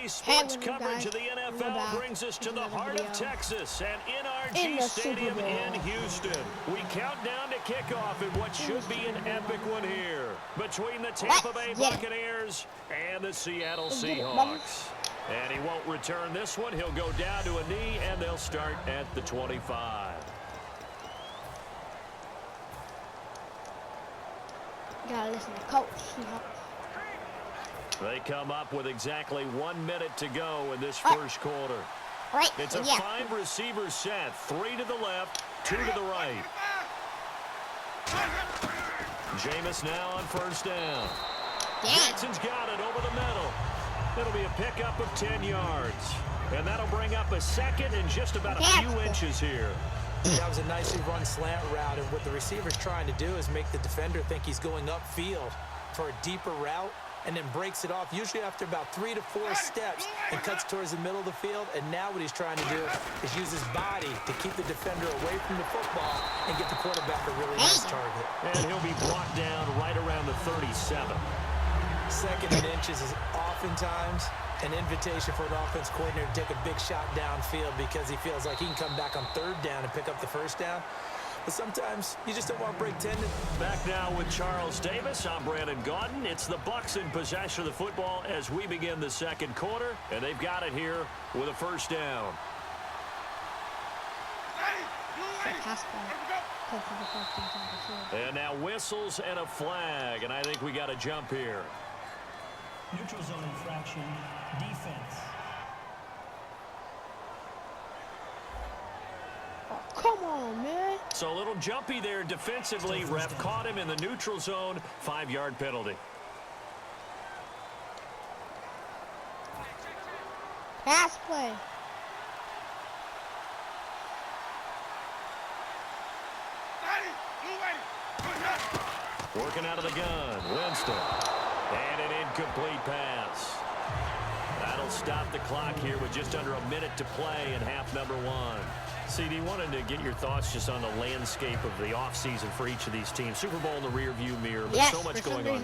Today's sports coverage of the NFL brings us to the heart of Texas and NRG Stadium in Houston. We count down to kickoff in what should be an epic one here between the Tampa Bay Buccaneers and the Seattle Seahawks. And he won't return this one. He'll go down to a knee, and they'll start at the 25. Gotta listen to coach. They come up with exactly 1 minute to go in this first quarter. It's a 5 receiver set. 3 to the left, 2 to the right. Jameis now on first down. Jackson's got it over the middle. It'll be a pickup of 10 yards. And that'll bring up a second and just about a few inches here. That was a nicely run slant route, and what the receiver's trying to do is make the defender think he's going upfield for a deeper route, and then breaks it off, usually after about 3 to 4 steps, and cuts towards the middle of the field. And now what he's trying to do is use his body to keep the defender away from the football and get the quarterback a really nice target. And he'll be brought down right around the 37. Second and inches is oftentimes an invitation for an offense coordinator to take a big shot downfield because he feels like he can come back on third down and pick up the first down. But sometimes you just don't want to break tendon. Back now with Charles Davis. I'm Brandon Gaudin. It's the Bucs in possession of the football as we begin the second quarter, and they've got it here with a first down. And now whistles and a flag, and I think we got a jump here. Neutral zone infraction, defense. Come on, man. So a little jumpy there defensively. Ref caught him in the neutral zone. 5-yard penalty. Pass play. Working out of the gun. Winston. And an incomplete pass. That'll stop the clock here with just under a minute to play in half number 1. CD, wanted to get your thoughts just on the landscape of the offseason for each of these teams. Super Bowl in the rearview mirror, but so much going on.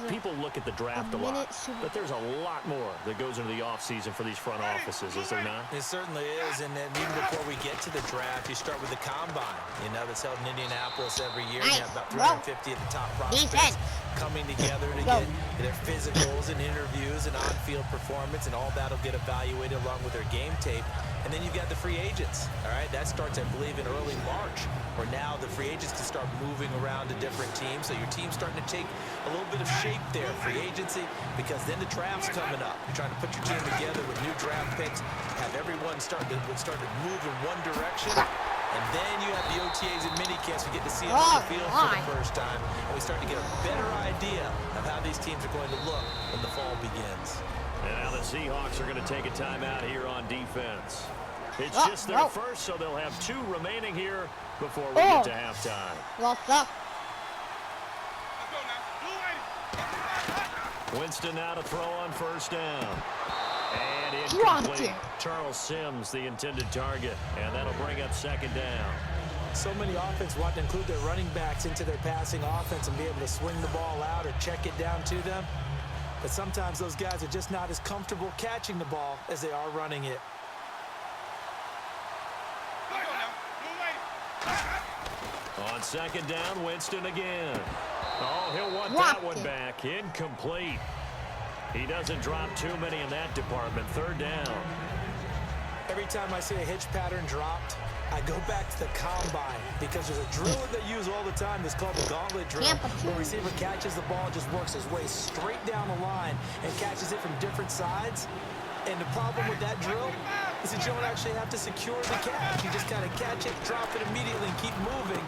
People look at the draft a lot, but there's a lot more that goes into the offseason for these front offices, is there not? It certainly is, and then even before we get to the draft, you start with the combine, that's held in Indianapolis every year. You have about 350 of the top prospects coming together to get their physicals and interviews and on-field performance, and all that'll get evaluated along with their game tape. And then you've got the free agents, all right? That starts, I believe, in early March, where now the free agents can start moving around to different teams. So your team's starting to take a little bit of shape there, free agency, because then the draft's coming up. You're trying to put your team together with new draft picks, have everyone start to move in one direction. And then you have the OTAs and minicamps. We get to see them on the field for the first time. And we start to get a better idea of how these teams are going to look when the fall begins. And now the Seahawks are going to take a timeout here on defense. It's just their first, so they'll have 2 remaining here before we get to halftime. What's up? Winston now to throw on first down. And incomplete. Charles Sims, the intended target. And that'll bring up second down. So many offenses want to include their running backs into their passing offense and be able to swing the ball out or check it down to them. But sometimes those guys are just not as comfortable catching the ball as they are running it. On second down, Winston again. Oh, he'll want that one back. Incomplete. He doesn't drop too many in that department. Third down. Every time I see a hitch pattern dropped, I go back to the combine because there's a drill that they use all the time that's called the gauntlet drill. The receiver catches the ball, just works his way straight down the line and catches it from different sides. And the problem with that drill is that you don't actually have to secure the catch. You just kind of catch it, drop it immediately, and keep moving.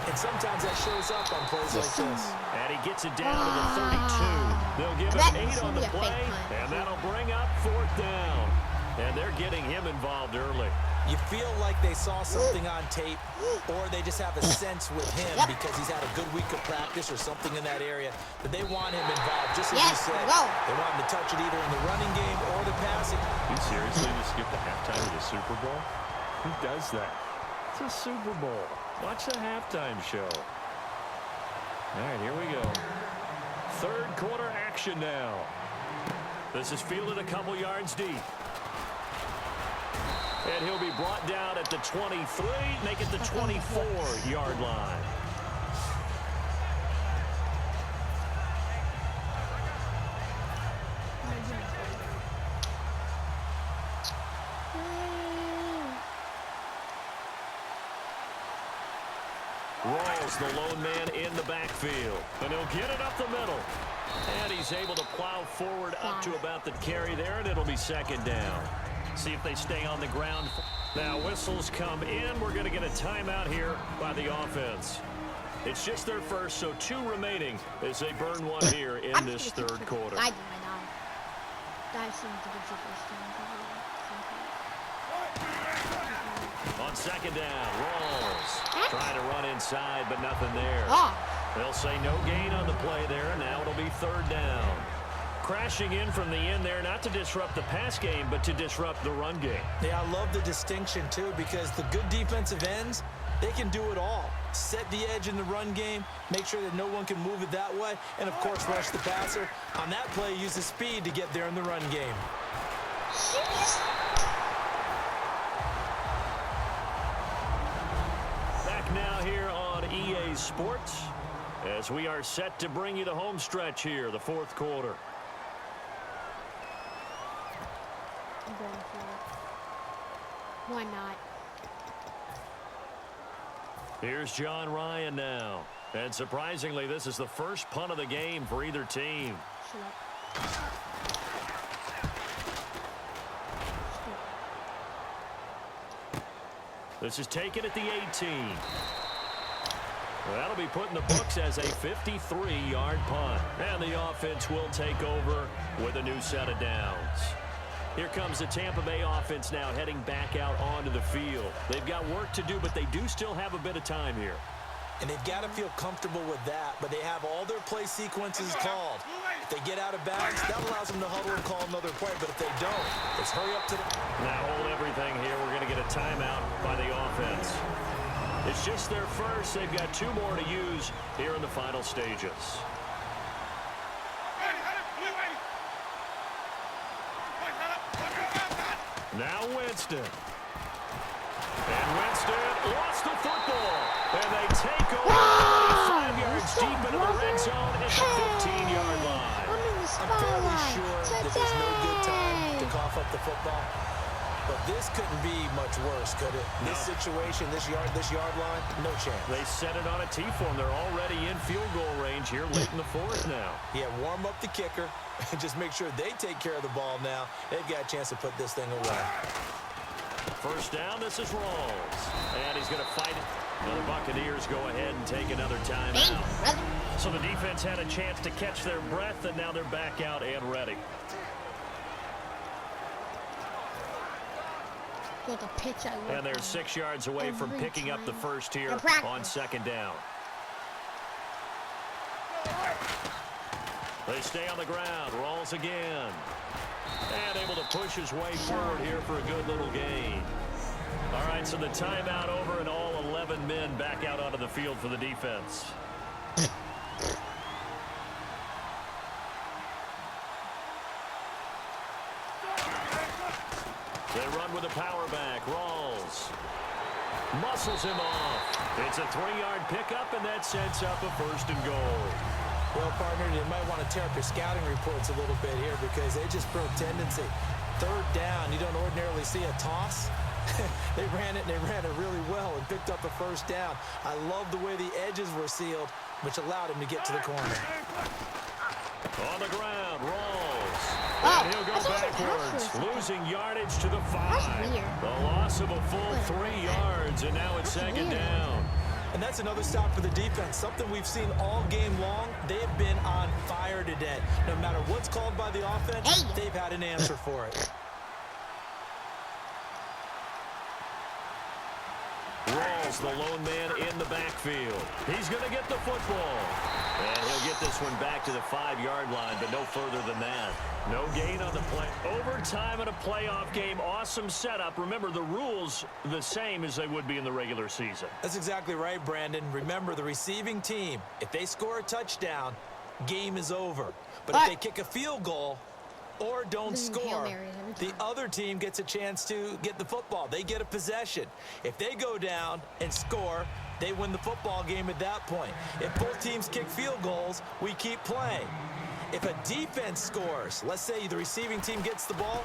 And sometimes that shows up on plays like this. And he gets it down to the 32. They'll give him 8 on the play, and that'll bring up 4th down. And they're getting him involved early. You feel like they saw something on tape, or they just have a sense with him because he's had a good week of practice or something in that area, that they want him involved, just as you said. They want him to touch it either in the running game or the passing. You seriously just skip the halftime of the Super Bowl? Who does that? It's a Super Bowl. Watch the halftime show. All right, here we go. Third quarter action now. This is fielded a couple yards deep. And he'll be brought down at the 23, make it the 24-yard line. Rolls the lone man in the backfield. And he'll get it up the middle. And he's able to plow forward up to about the carry there, and it'll be second down. See if they stay on the ground. Now whistles come in. We're going to get a timeout here by the offense. It's just their first, so 2 remaining as they burn one here in this third quarter. On second down, Rolls. Trying to run inside, but nothing there. They'll say no gain on the play there. Now it'll be third down. Crashing in from the end there, not to disrupt the pass game, but to disrupt the run game. Yeah, I love the distinction, too, because the good defensive ends, they can do it all. Set the edge in the run game, make sure that no one can move it that way, and, of course, rush the passer. On that play, use the speed to get there in the run game. Back now here on EA Sports as we are set to bring you the home stretch here, the fourth quarter. I'm going for it. Why not? Here's John Ryan now. And surprisingly, this is the first punt of the game for either team. Shut up. This is taken at the 18. Well, that'll be put in the books as a 53-yard punt. And the offense will take over with a new set of downs. Here comes the Tampa Bay offense now heading back out onto the field. They've got work to do, but they do still have a bit of time here. And they've got to feel comfortable with that, but they have all their play sequences called. If they get out of bounds, that allows them to huddle and call another play, but if they don't, let's hurry up to the... Now hold everything here. We're going to get a timeout by the offense. It's just their first. They've got 2 more to use here in the final stages. Now Winston. And Winston lost the football. And they take over 5 yards deep into the red zone at the 15-yard line. I'm fairly sure that there's no good time to cough up the football. But this couldn't be much worse, could it? No. This situation, this yard line, no chance. They set it on a T-form. They're already in field goal range here late in the fourth now. Yeah, warm up the kicker and just make sure they take care of the ball now. They've got a chance to put this thing away. First down, this is Rawls. And he's going to fight it. Well, the Buccaneers go ahead and take another timeout. So the defense had a chance to catch their breath, and now they're back out and ready. And they're 6 yards away from picking up the first here on second down. They stay on the ground. Rolls again. And able to push his way forward here for a good little gain. All right, so the timeout over and all 11 men back out onto the field for the defense. They run with a power back. Rawls muscles him off. It's a 3-yard pickup, and that sets up a first and goal. Well, partner, you might want to tear up your scouting reports a little bit here because they just broke tendency. Third down, you don't ordinarily see a toss. They ran it, and they ran it really well and picked up a first down. I love the way the edges were sealed, which allowed him to get to the corner. On the ground, Rawls. And he'll go backwards, losing yardage to the 5. The loss of a full 3 yards, and now it's second down. And that's another stop for the defense, something we've seen all game long. They have been on fire today. No matter what's called by the offense, they've had an answer for it. Rawls, the lone man in the backfield. He's going to get the football. And he'll get this one back to the 5-yard line, but no further than that. No gain on the play. Overtime in a playoff game. Awesome setup. Remember, the rules the same as they would be in the regular season. That's exactly right, Brandon. Remember, the receiving team, if they score a touchdown, game is over. But if they kick a field goal, or don't Hail score, Marys every the time. other team gets a chance to get the football. They get a possession. If they go down and score, they win the football game at that point. If both teams kick field goals, we keep playing. If a defense scores, let's say the receiving team gets the ball,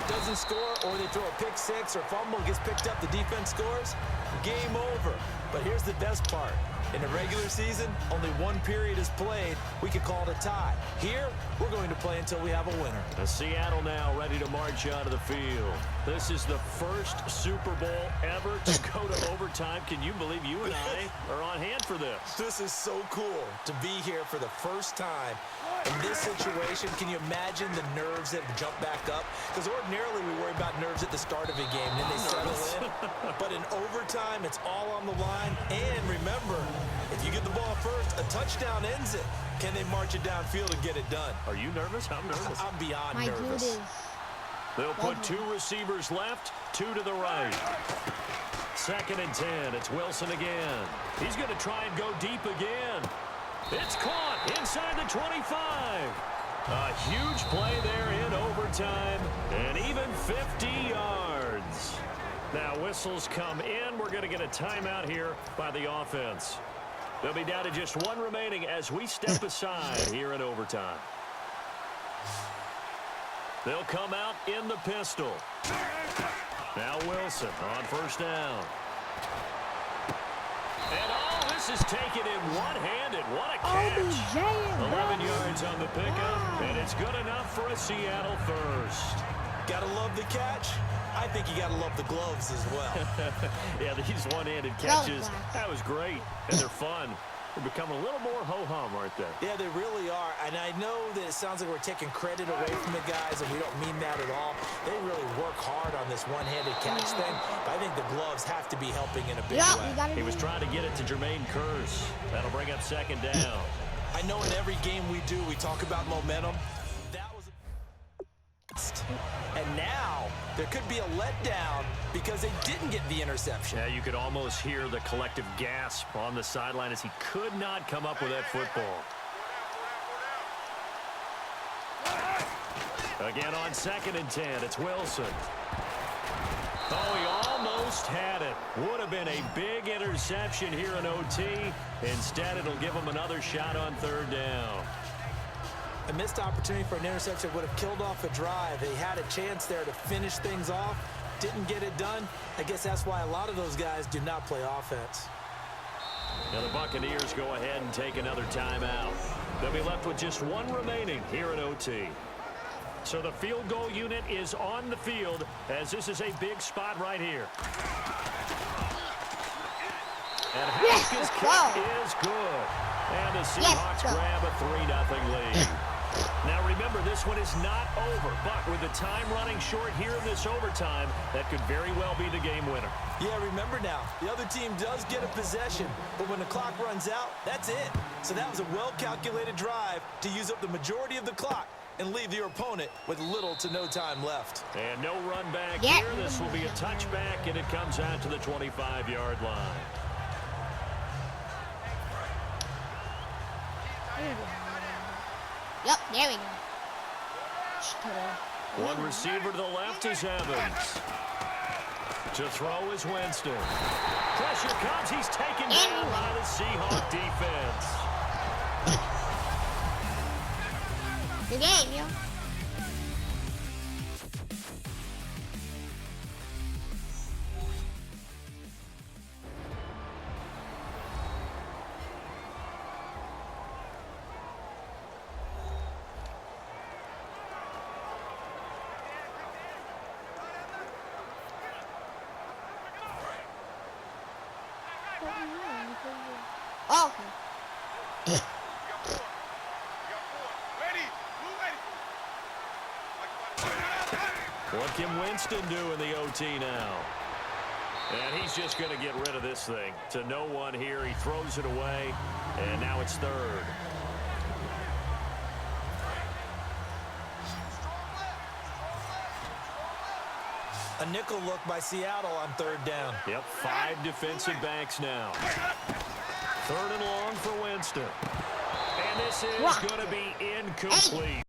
doesn't score, or they throw a pick six or fumble, gets picked up, the defense scores, game over. But here's the best part. In a regular season, only one period is played. We could call it a tie. Here, we're going to play until we have a winner. Seattle now ready to march onto the field. This is the first Super Bowl ever to go to overtime. Can you believe you and I are on hand for this? This is so cool to be here for the first time in this situation. Can you imagine the nerves that jump back up? Because ordinarily we worry about nerves at the start of a game, then they settle in. But in overtime, it's all on the line. And remember, if you get the ball first, a touchdown ends it. Can they march it downfield and get it done? Are you nervous? I'm nervous. I'm beyond My nervous. dude is. They'll put two receivers left, two to the right. 2nd and 10. It's Wilson again. He's going to try and go deep again. It's caught inside the 25. A huge play there in overtime, and even 50 yards. Now whistles come in. We're going to get a timeout here by the offense. They'll be down to just one remaining as we step aside here in overtime. They'll come out in the pistol. Now Wilson on 1st down. And this is taken in one-handed. What a catch. 11 yards on the pickup, and it's good enough for a Seattle first. Gotta love the catch. I think you gotta love the gloves as well. Yeah, these one-handed catches, that was great, and they're fun. They're becoming a little more ho-hum, aren't they? Yeah, they really are. And I know that it sounds like we're taking credit away from the guys, and we don't mean that at all. They really work hard on this one-handed catch thing. But I think the gloves have to be helping in a big way. He was trying to get it to Jermaine Kearse. That'll bring up 2nd down. I know in every game we do, we talk about momentum. That was and now there could be a letdown because they didn't get the interception. Yeah, you could almost hear the collective gasp on the sideline as he could not come up with that football. Again on 2nd and 10, it's Wilson. Oh, he almost had it. Would have been a big interception here in OT. Instead, it'll give him another shot on 3rd down. A missed opportunity for an interception would have killed off a drive. They had a chance there to finish things off. Didn't get it done. I guess that's why a lot of those guys do not play offense. Now the Buccaneers go ahead and take another timeout. They'll be left with just one remaining here at OT. So the field goal unit is on the field as this is a big spot right here. And Haskins' kick is good. And the Seahawks grab a 3-0 lead. Now remember, this one is not over, but with the time running short here in this overtime, that could very well be the game winner. Yeah, remember now, the other team does get a possession, but when the clock runs out, that's it. So that was a well-calculated drive to use up the majority of the clock and leave your opponent with little to no time left. And no run back here. This will be a touchback, and it comes out to the 25-yard line. Yep, there we go. One receiver to the left is Evans. To throw is Winston. Pressure comes. He's taken down by the Seahawk defense. Good game, yo. Oh, okay. What can Winston do in the OT now? And he's just going to get rid of this thing. To no one here. He throws it away, and now it's 3rd. A nickel look by Seattle on 3rd down. Yep, 5 defensive backs now. 3rd and long for Winston. And this is going to be incomplete.